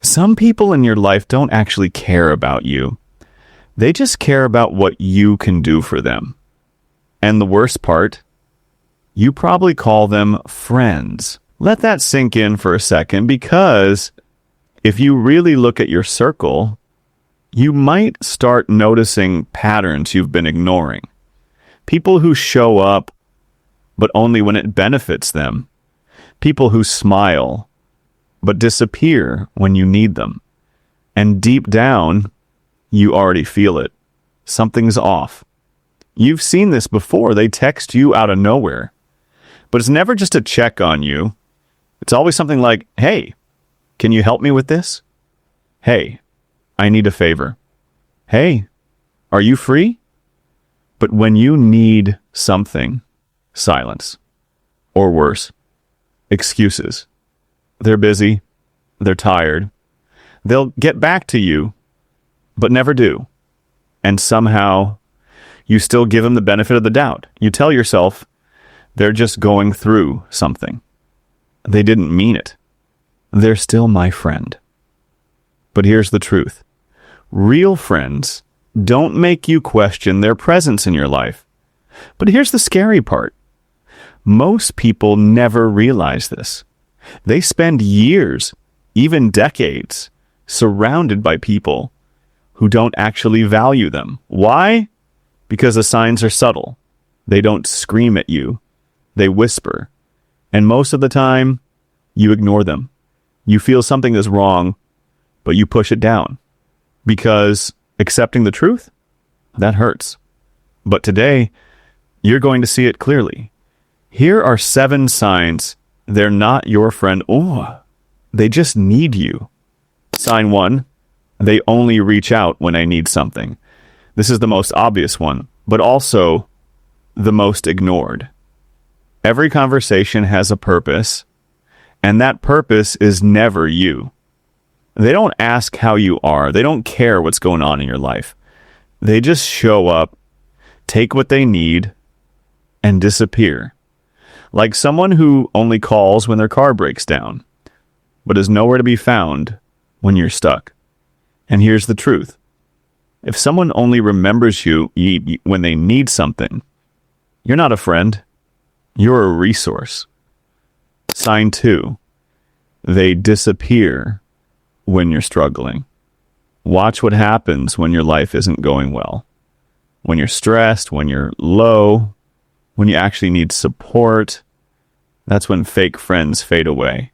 Some people in your life don't actually care about you. They just care about what you can do for them. And the worst part, you probably call them friends. Let that sink in for a second, because if you really look at your circle, you might start noticing patterns you've been ignoring. People who show up, but only when it benefits them. People who smile, but disappear when you need them. And deep down, you already feel it. Something's off. You've seen this before. They text you out of nowhere. But it's never just a check on you. It's always something like, hey, can you help me with this? Hey, I need a favor. Hey, are you free? But when you need something, silence. Or worse, excuses. They're busy. They're tired. They'll get back to you, but never do. And somehow, you still give them the benefit of the doubt. You tell yourself, they're just going through something. They didn't mean it. They're still my friend. But here's the truth. Real friends don't make you question their presence in your life. But here's the scary part. Most people never realize this. They spend years, even decades, surrounded by people who don't actually value them. Why? Because the signs are subtle. They don't scream at you. They whisper. And most of the time, you ignore them. You feel something is wrong, but you push it down. Because accepting the truth, that hurts. But today, you're going to see it clearly. Here are 7 signs they're not your friend. Oh, they just need you. Sign 1, they only reach out when I need something. This is the most obvious one, but also the most ignored. Every conversation has a purpose, and that purpose is never you. They don't ask how you are. They don't care what's going on in your life. They just show up, take what they need, and disappear. Like someone who only calls when their car breaks down, but is nowhere to be found when you're stuck. And here's the truth. If someone only remembers you when they need something, you're not a friend. You're a resource. Sign 2, they disappear when you're struggling. Watch what happens when your life isn't going well. When you're stressed, when you're low, when you actually need support, that's when fake friends fade away.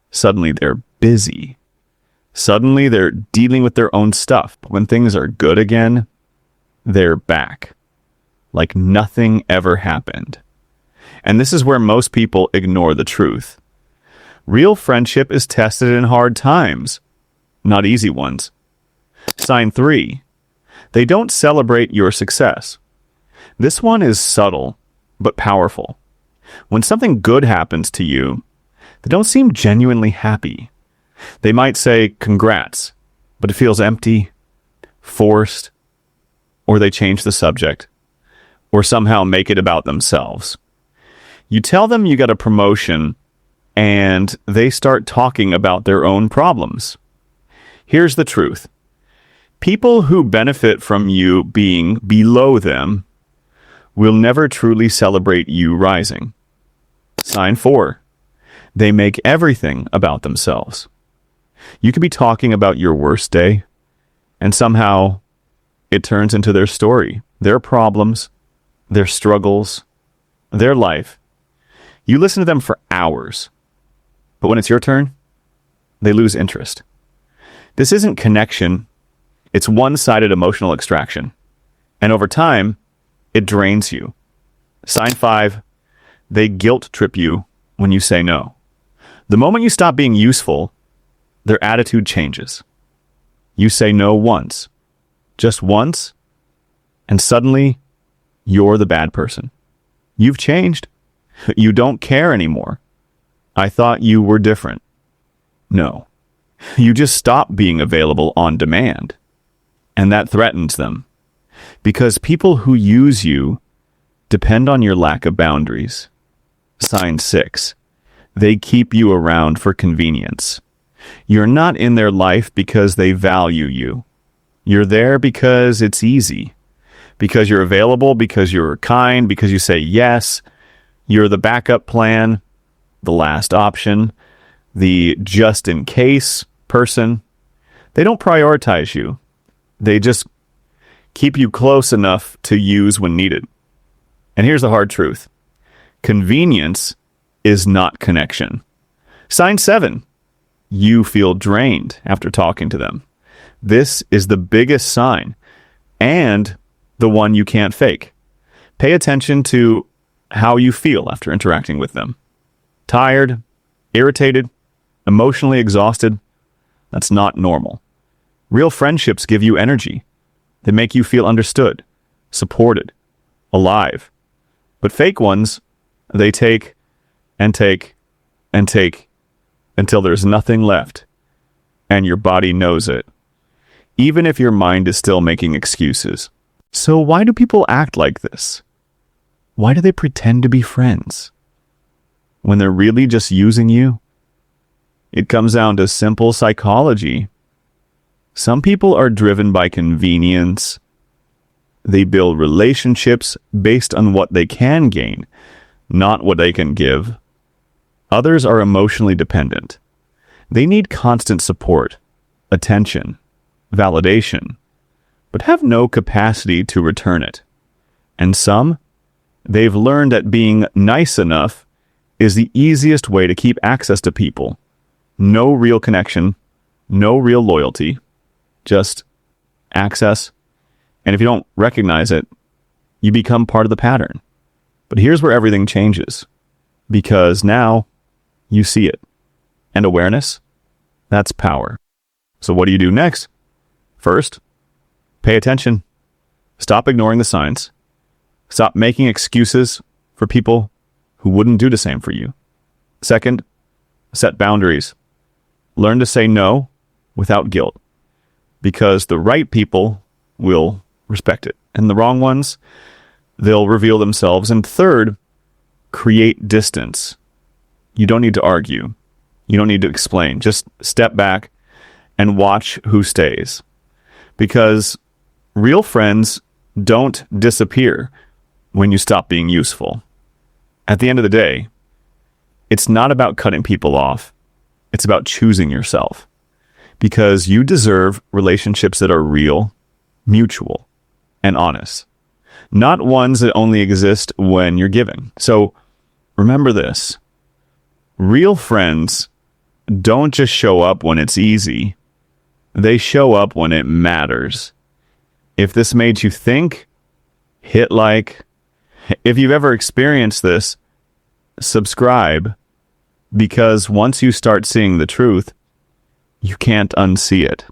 Suddenly they're busy. Suddenly they're dealing with their own stuff. But when things are good again, they're back. Like nothing ever happened. And this is where most people ignore the truth. Real friendship is tested in hard times, not easy ones. Sign 3, they don't celebrate your success. This one is subtle, but powerful. When something good happens to you, they don't seem genuinely happy. They might say, congrats, but it feels empty, forced, or they change the subject, or somehow make it about themselves. You tell them you got a promotion, and they start talking about their own problems. Here's the truth. People who benefit from you being below them will never truly celebrate you rising. Sign 4, they make everything about themselves. You could be talking about your worst day, and somehow it turns into their story, their problems, their struggles, their life. You listen to them for hours, but when it's your turn, they lose interest. This isn't connection, it's one-sided emotional extraction. And over time, it drains you. Sign 5, they guilt trip you when you say no. The moment you stop being useful, their attitude changes. You say no once, just once, and suddenly you're the bad person. You've changed. You don't care anymore. I thought you were different. No. You just stop being available on demand. And that threatens them. Because people who use you depend on your lack of boundaries. Sign 6. They keep you around for convenience. You're not in their life because they value you. You're there because it's easy, because you're available, because you're kind, because you say yes. You're the backup plan, the last option, the just in case person. They don't prioritize you. They just keep you close enough to use when needed. And here's the hard truth. Convenience is not connection. Sign 7. You feel drained after talking to them. This is the biggest sign, and the one you can't fake. Pay attention to how you feel after interacting with them. Tired, irritated, emotionally exhausted. That's not normal. Real friendships give you energy. They make you feel understood, supported, alive. But fake ones, they take and take and take until there's nothing left, and your body knows it, even if your mind is still making excuses. So why do people act like this? Why do they pretend to be friends when they're really just using you? It comes down to simple psychology. Some people are driven by convenience. They build relationships based on what they can gain, not what they can give. Others are emotionally dependent. They need constant support, attention, validation, but have no capacity to return it. And some, they've learned that being nice enough is the easiest way to keep access to people. No real connection, no real loyalty, just access. And if you don't recognize it, you become part of the pattern. But here's where everything changes, because now you see it. And awareness, that's power. So what do you do next? First, pay attention. Stop ignoring the signs. Stop making excuses for people who wouldn't do the same for you. Second, set boundaries. Learn to say no without guilt, because the right people will respect it, and the wrong ones, they'll reveal themselves. And third, create distance. You don't need to argue. You don't need to explain. Just step back and watch who stays. Because real friends don't disappear when you stop being useful. At the end of the day, it's not about cutting people off. It's about choosing yourself. Because you deserve relationships that are real, mutual, and honest. Not ones that only exist when you're giving. So remember this. Real friends don't just show up when it's easy. They show up when it matters. If this made you think, hit like. If you've ever experienced this, subscribe, because once you start seeing the truth, you can't unsee it.